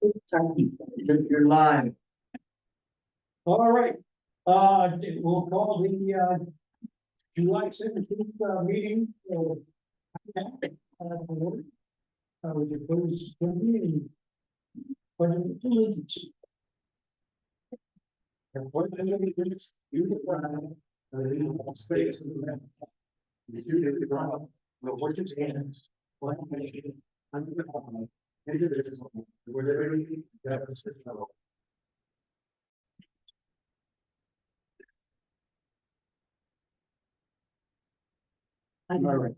You're live. All right, we'll call the July 17th meeting. With the police meeting. And what the allegiance to the flag of the United States of America, and to the ground, which stands one nation under God, indivisible, with liberty and justice for all. All right.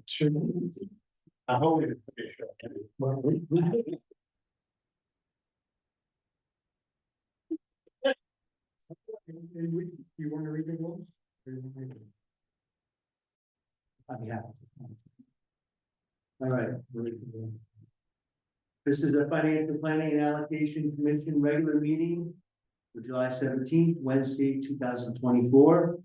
I hope it's you want to read the rules? Yeah. All right. This is a Financial Planning and Allocation Commission regular meeting for July 17th, Wednesday, 2024.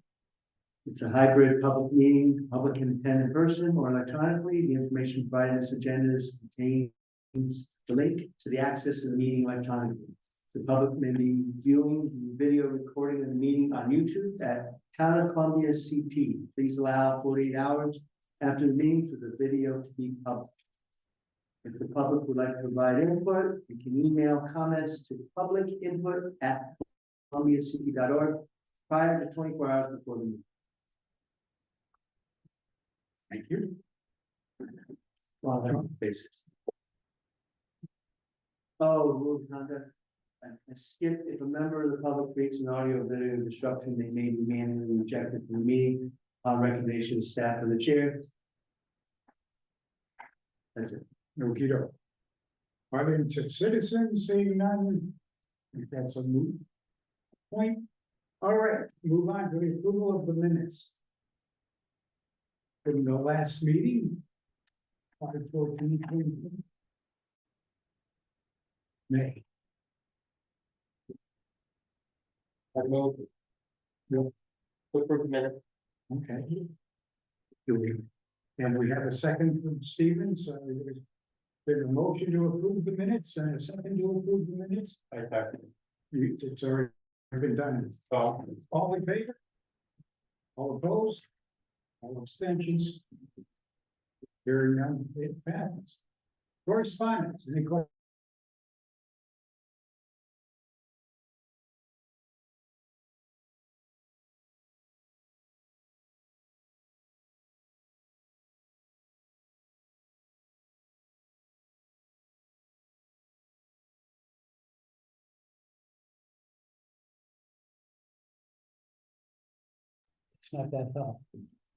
It's a hybrid public meeting. Public can attend in person or electronically. The information provided in this agenda contains the link to the access to the meeting electronically. The public may be viewing the video recording of the meeting on YouTube at Town of Columbia CT. Please allow 48 hours after the meeting for the video to be published. If the public would like to provide input, you can email comments to publicinput@columbiact.org prior to 24 hours before the meeting. Thank you. Well, on basis. Oh, rule of conduct. I skipped. If a member of the public creates an audio or video disruption, they may be manually ejected from the meeting on recommendation of staff or the chair. That's it. Okey doke. Audience of citizens, seeing none. I think that's a moot point. All right, move on to the approval of the minutes. From the last meeting. 5/14/2020. May. I move. Yep. Approve the minutes. Okay. And we have a second from Stevens, so there's a motion to approve the minutes and a second to approve the minutes. I second. It's already been done. All in favor? All opposed? All abstentions? Hearing none, it passes. Correspondence, any questions? It's not that tough.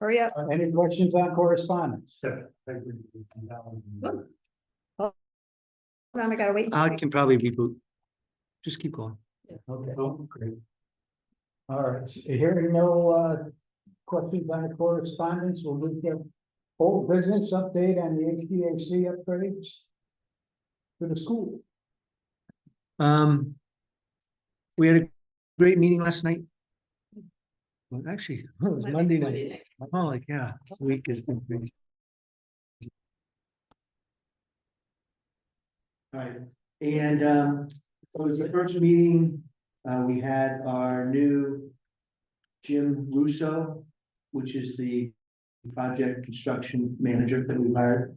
Hurry up. Any questions on correspondence? Hold on, I gotta wait. I can probably reboot. Just keep going. Okay, great. All right, hearing no questions on the correspondence, we'll move to old business update on the HVAC upgrades to the school. We had a great meeting last night. Well, actually, it was Monday night. Oh, like, yeah, this week has been crazy. All right, and it was the first meeting, we had our new Jim Russo, which is the project construction manager that we hired.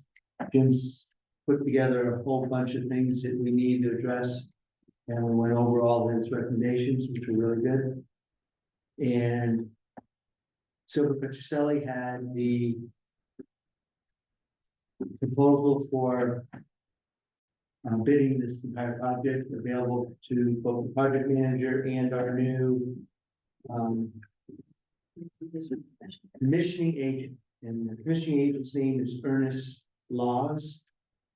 Jim's put together a whole bunch of things that we need to address. And we went over all his recommendations, which were really good. And Silver Petroselli had the proposal for bidding this entire project available to both the project manager and our new commissioning agent. And the commissioning agent's name is Ernest Laws,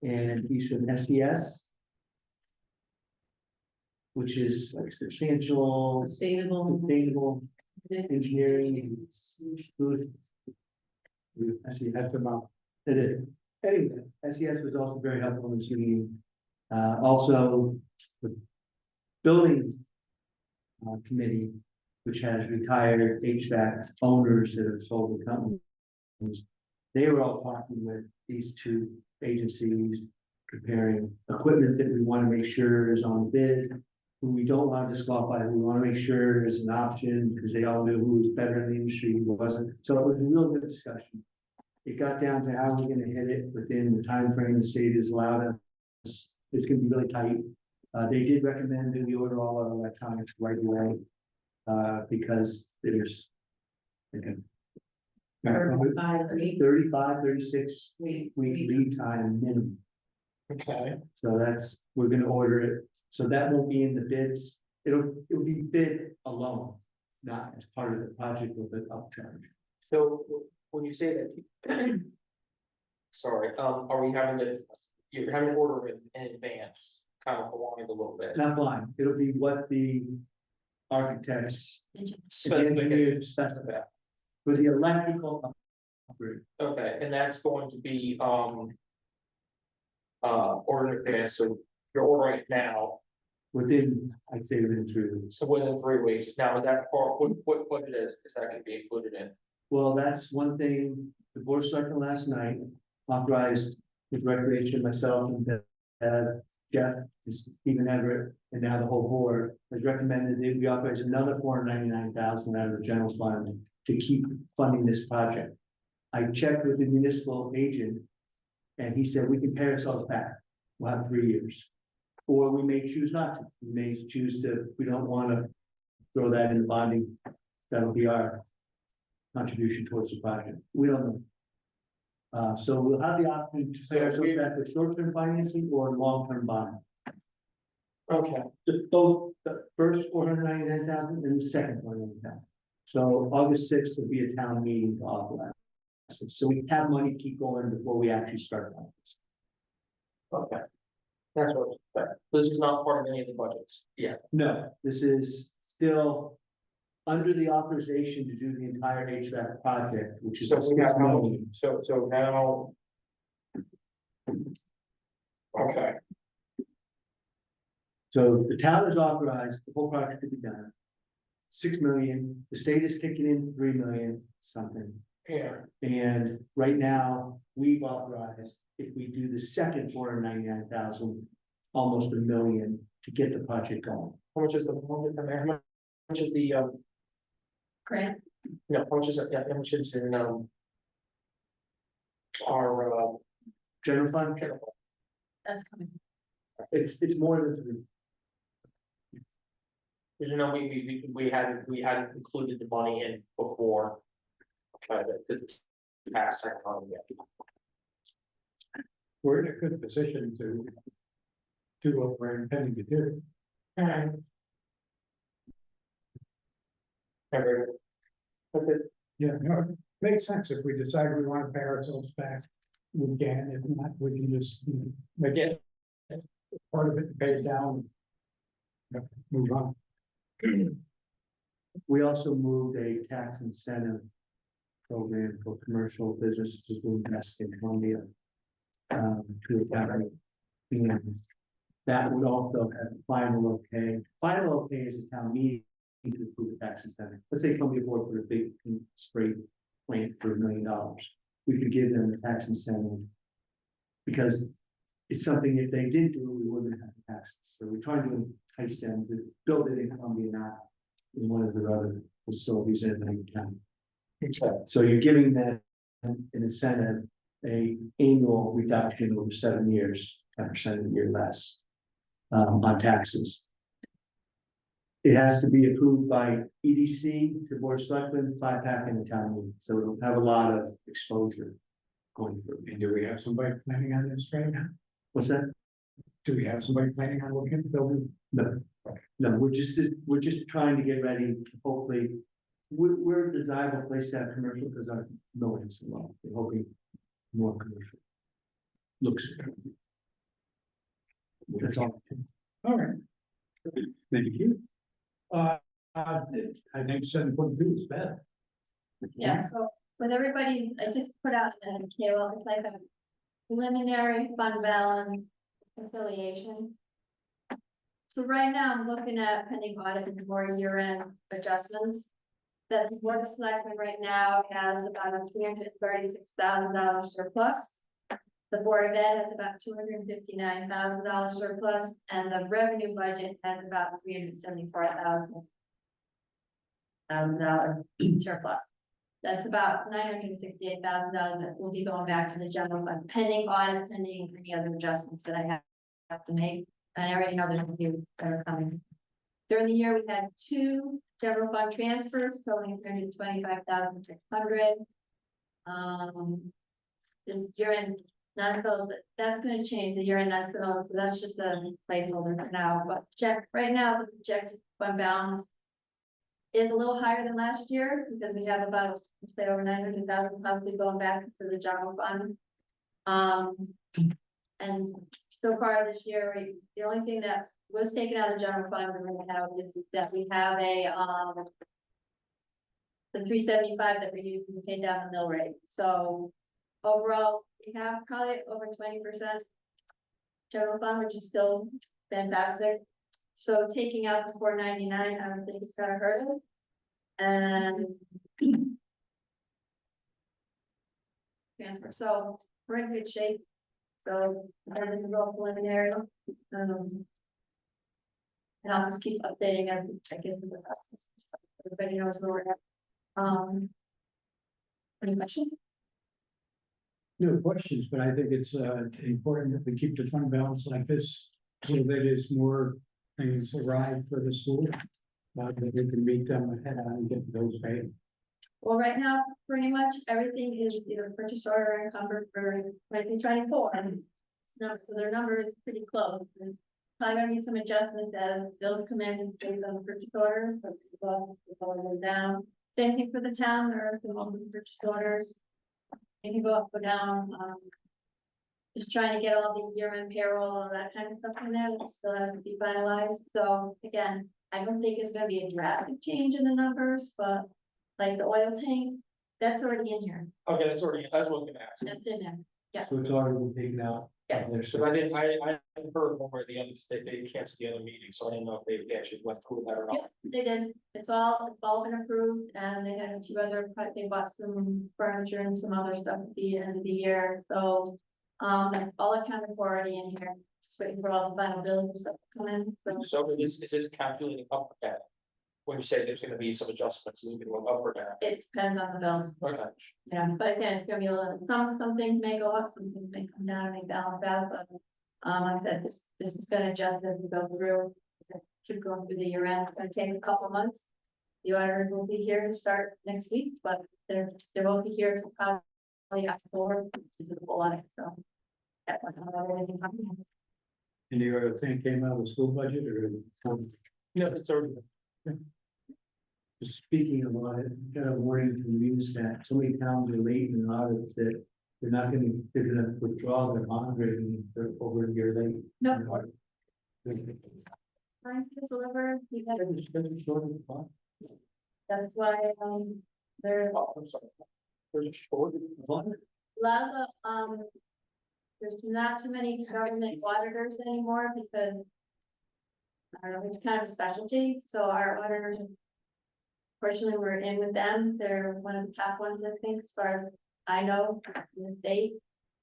and he's from SES, which is like sustainable engineering. Good. SES, that's about it. Anyway, SES was also very helpful in this meeting. Also, the building committee, which has retired HVAC owners that have sold the companies, they were all talking with these two agencies preparing equipment that we want to make sure is on bid. Who we don't want to disqualify, who we want to make sure is an option, because they all knew who was better in the industry, who wasn't. So it was a real good discussion. It got down to how we're gonna hit it within the time frame the state has allowed us. It's gonna be really tight. They did recommend that we order all our electronics right away. Because there's. Okay. 35, 36 week lead time minimum. Okay. So that's, we're gonna order it, so that won't be in the bids, it'll be bid alone, not as part of the project with the upcharge. So when you say that. Sorry, are we having to, you're having to order it in advance, kind of along it a little bit? Not blind, it'll be what the architects, the Specific. engineers specify for the electrical upgrade. Okay, and that's going to be, ordered in advance, so you're ordering it now, Within, I'd say within 3 weeks. so within 3 weeks. Now, is that part, what budget is that gonna be included in? Well, that's one thing, the board of selectmen last night authorized with recreation, myself and Jeff, and Stephen Everett, and now the whole board has recommended that we authorize another $499,000 out of the general fund to keep funding this project. I checked with the municipal agent, and he said we can pay ourselves back. We'll have 3 years. Or we may choose not to. We may choose to, we don't want to throw that in the bonding. That'll be our contribution towards the project. We don't know. So we'll have the option to pay ourselves back with short-term financing or long-term bonding. Okay, Both the first 499,000 and the second 499,000. So August 6th will be a town meeting to authorize. So we have money to keep going before we actually start on this. okay. That's what, this is not part of any of the budgets, yeah. No, this is still under the authorization to do the entire HVAC project, which is So we have $6 how, million. so now. Okay, So the town is authorized, the whole project to be done. 6 million, the state is kicking in 3 million something. yeah, And right now, we've authorized, if we do the second 499,000, almost $1 million to get the project going. how much is the, how much is the, Grant, no, how much is it, yeah, how much is in, our, General fund, general that's coming. it's more than 3. Because you know, we hadn't included the money in before. Because it's past that time yet. We're in a good position to do what we're intending to do. That's it. Yeah, no, it makes sense. If we decide we want to pay ourselves back, we can. If not, we can just, make it part of it pays down. Move on. We also moved a tax incentive program for commercial businesses to invest in Columbia. To a county. And that would also have final okay. Final okay is a town meeting to approve the tax incentive. Let's say Columbia Board put a big spray plant for $1 million. We could give them a tax incentive. Because it's something, if they did do it, we wouldn't have the taxes. So we're trying to entice them to build it in Columbia, not in one of their other facilities in the county. Okay. So you're giving them an incentive, a annual reduction over 7 years, 10% a year less. On taxes. It has to be approved by EDC, to Board of Selectmen, FiPAC, and the town meeting, so it'll have a lot of exposure going through. And do we have somebody planning on this right now? What's that? Do we have somebody planning on looking at the building? No, no, we're just trying to get ready, hopefully. We're a desirable place to have commercial because our million's so low, we're hoping more commercial. Looks. That's all. All right. Thank you. I think 7.2 is bad. Yeah, so with everybody, I just put out an KOL, it's like a preliminary fund balance affiliation. So right now I'm looking at pending audit and more year-end adjustments. That the Board of Selectmen right now has about a $336,000 surplus. The Board of Ed has about $259,000 surplus, and the revenue budget has about $374,000 surplus. That's about $968,000 that will be going back to the general fund, pending audit, pending any other adjustments that I have to make. And I already know there's a few that are coming. During the year, we had 2 general fund transfers totaling $325,600. This year-end non-filled, but that's gonna change the year-end non-filled, so that's just a placeholder for now. But right now, the projected fund balance is a little higher than last year because we have about, say, over 900,000 possibly going back to the general fund. And so far this year, the only thing that was taken out of the general fund we're gonna have is that we have the 375 that we're using to pay down the mill rate. So overall, we have probably over 20% general fund, which is still fantastic. So taking out the 499, I don't think it's gonna hurt us. And transfer, so we're in good shape. So this is all preliminary. And I'll just keep updating as I get through the process. So everybody knows where we're at. Any questions? No questions, but I think it's important that we keep the fund balance like this, so that as more things arrive for the school, that we can meet them ahead and get those paid. Well, right now, pretty much everything is either purchase order or encumbered for 2024. So their number is pretty close. There's probably gonna need some adjustments as bills come in based on the purchase order, so people go down. Same thing for the town, there are some open purchase orders. They can go up, go down, just trying to get all the year-end payroll and that kind of stuff in there, that still has to be finalized. So again, I don't think it's gonna be a drastic change in the numbers, but like the oil tank, that's already in here, Okay, that's already, that's what I was gonna ask. that's in there. So it's already been taken out. Yeah. So I heard one where the other, they canceled the other meeting, so I didn't know if they actually went through that or Yeah, not. they did, it's all been approved, and they had a few other, they bought some furniture and some other stuff at the end of the year, so. That's all accounted for already in here, just waiting for all the final bills and stuff to come in, so. So is this calculating up or down? When you say there's gonna be some adjustments, moving up or down? It depends on the bills, Okay. yeah, but again, it's gonna be a little, some things may go up, some things may come down and may balance out, but. Like I said, this is gonna adjust as we go through, keep going through the year end, it's gonna take a couple months. The auditors will be here to start next week, but they won't be here to probably after to do the full audit, so. That's not gonna have anything happening. And the other thing came out of the school budget or? No, it's already. Speaking of audit, got a warning from the news that so many towns are late in audits that they're gonna withdraw their bond rating for over a year late. No. Time to deliver, we got- that's why, there's Oh, I'm sorry. There's a short. a lot of, there's not too many government auditors anymore because. I don't know, it's kind of a specialty, so our auditors. Fortunately, we're in with them, they're one of the top ones, I think, as far as I know, in the state.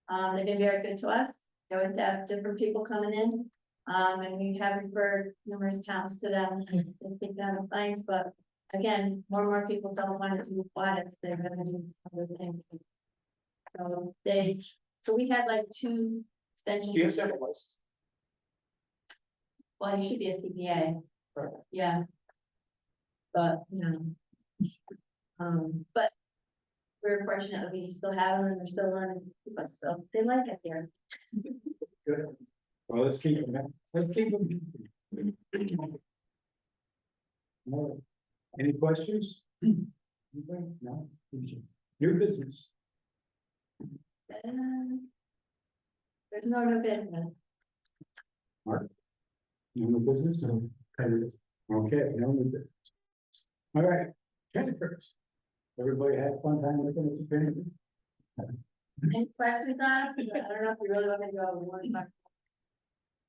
They've been very good to us, they always have different people coming in. And we have referred numerous towns to them, and taken on the clients, but again, more and more people don't want to do audits, they're gonna do some other things. So we had like 2 extensions. Do you have to have a license? Well, you should be a CPA. Right. Yeah. But, but we're fortunate that we still have them and they're still learning, but still, they like it here. Good. Well, let's keep them. Let's keep them. No. Any questions? Anybody? No? New business. There's no new business. Mark? No new business? No. Okay, no new business. All right, Jennifer's. Everybody had fun time looking at the training? Any questions on it? I don't know if you really want to go over one, but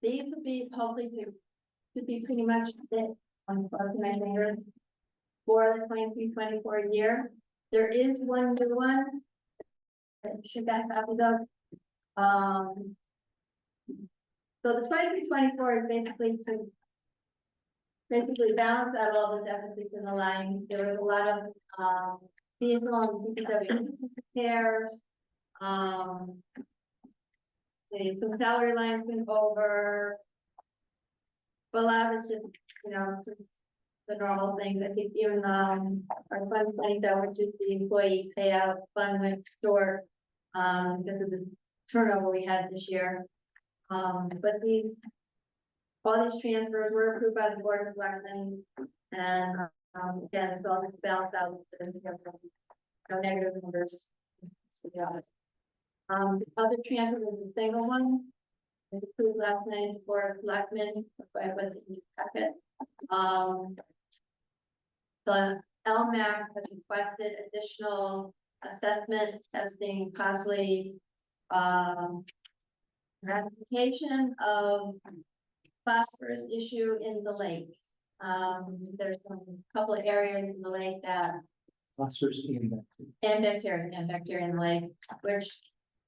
these would be hopefully to be pretty much it on my fingers for the 23-24 year. There is one new one that you should get copies of. So the 23-24 is basically to balance out all the deficits in the line. There was a lot of, vehicle and DPW repairs. Some salary lines went over. But a lot of it's just, just the normal things. I think even, our fund 27, which is the employee payout fund, went short, because of the turnover we had this year. But all these transfers were approved by the board of selectmen, and, again, it's all just balanced out. No negative numbers. So, yeah. The other transfer was a single one. It was approved last night for selectmen, but it wasn't in the packet. The LMAC has requested additional assessment testing, possibly, ratification of phosphorus issue in the lake. There's a couple of areas in the lake that Phosphorus and bacteria in the lake, which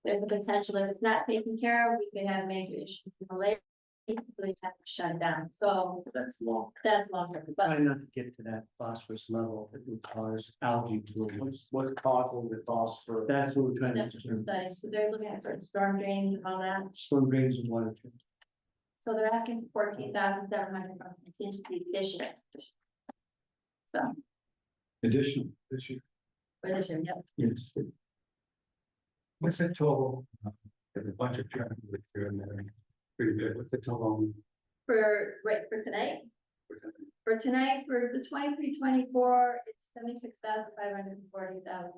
there's a potential if it's not taken care of, we could have major issues in the lake. We have to shut it down. So that's long. that's long term, but Try not to get to that phosphorus level that would cause algae bloom. What's causing the phosphorus? That's what we're trying to that's what the determine. study. So they're looking at certain storm drains and all that. Storm drains and water treatment. So they're asking for 14,700 from contingency this year. So Additional this year. for this year, yep. Yes. What's the total? There's a bunch of traffic here and there. Pretty good. What's the total? For tonight. For tonight, for the 23-24, it's $76,540,000.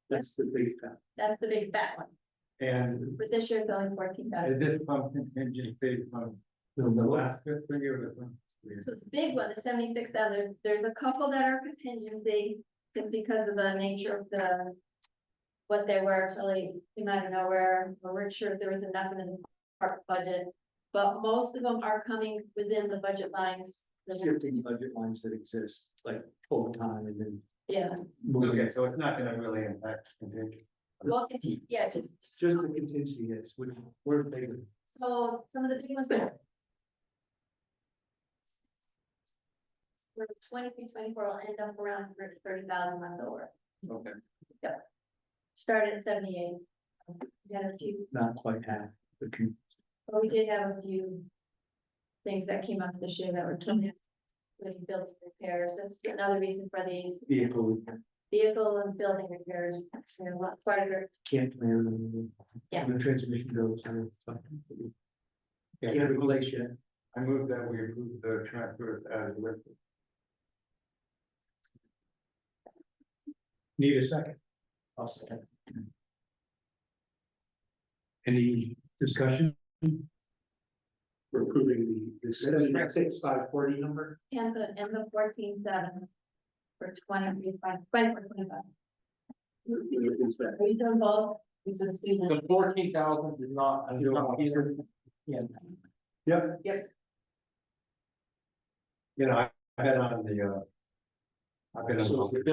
That's the big fact. That's the big fat one. And But this year it's only 14,000. this pump contingency from the last fiscal year or the one? So the big one, the 76,000, there's a couple that are contingency, just because of the nature of what they were, really came out of nowhere. We weren't sure if there was enough in the park budget, but most of them are coming within the budget lines. Shifting budget lines that exist, like over time and then. Yeah, Okay, so it's not gonna really impact contingent. well, yeah, just, Just the contingency hits, which we're bigger. so some of the big ones. For 23-24 will end up around 30,000 left over. Okay. Started at 78. We had a few, Not quite half. But but we did have a few things that came up this year that were coming. With building repairs, that's another reason for these vehicle vehicle and building repairs. And what part of it, can't plan. And Yeah. the transmission goes. And something. Can't replace yet. I move that we approve the transfers as listed. Need a second? I'll second. Any discussion? We're approving the 76,540 number. and the 14,700 for 24-25. Is that? Are you doing both? It's a student. The 14,000 is not. Yeah. Yep. Yep. You know, I had on the, I've been So on it's the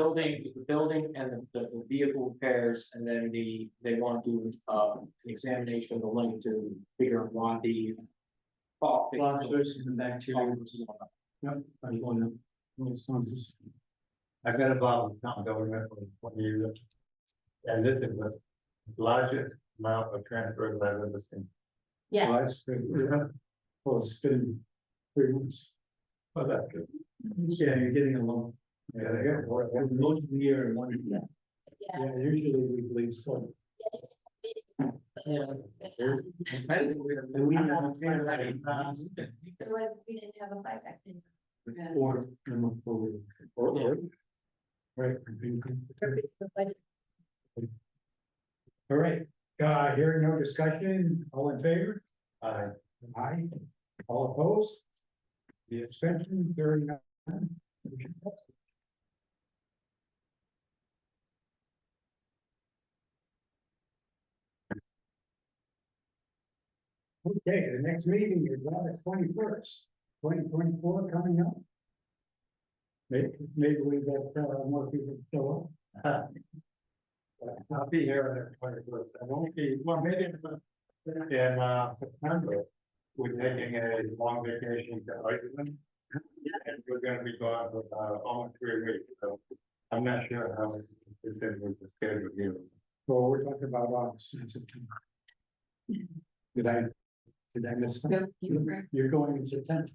building and the vehicle repairs, and then they want to do an examination of the link to figure out why the. Phosphorus and bacteria. Yep. I'm going up. I've been involved with town government for 20 years. And this is the largest amount of transfers I've ever seen. Yeah, Well, it's been 3 months. Oh, that's good. Yeah, you're getting along. Yeah, they got more. Most of the year in one. yeah. Yeah, usually we bleed slow. Yeah. And we have. There was, we didn't have a FiPAC meeting. Or number forward. Right. The budget. All right, hearing no discussion, all in favor? Aye. Aye. All opposed? The abstention, hearing none. Okay, the next meeting is August 21st, 2024 coming up. Maybe we got more people to show up. I'll be here on the 21st. I won't be, well, maybe in September, we're taking a long vacation to Iceland. And we're gonna be gone for almost 3 weeks, so I'm not sure how this is with the schedule here. Well, we're talking about August and September. Did I miss something? You're going in September?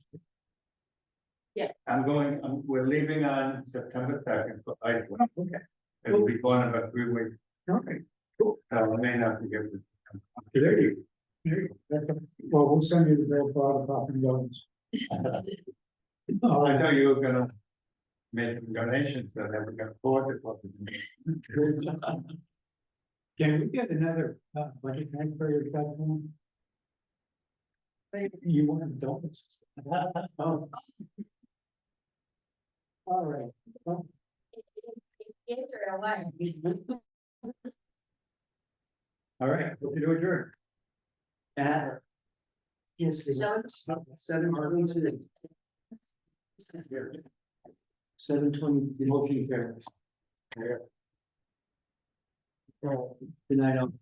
Yeah. We're leaving on September 2nd for Iceland. Okay. It'll be gone about 3 weeks. Okay, cool. I may not be able to. There you go. Well, we'll send you the bill for all the property loans. Oh, I know you were gonna make some donations so that we can afford it. Can we get another budget tank for your platform? You want donuts? Oh. All right. Well, all right, we'll do adjourn. At. Yes. 7:22. 7:20, motion carries. Good night, all.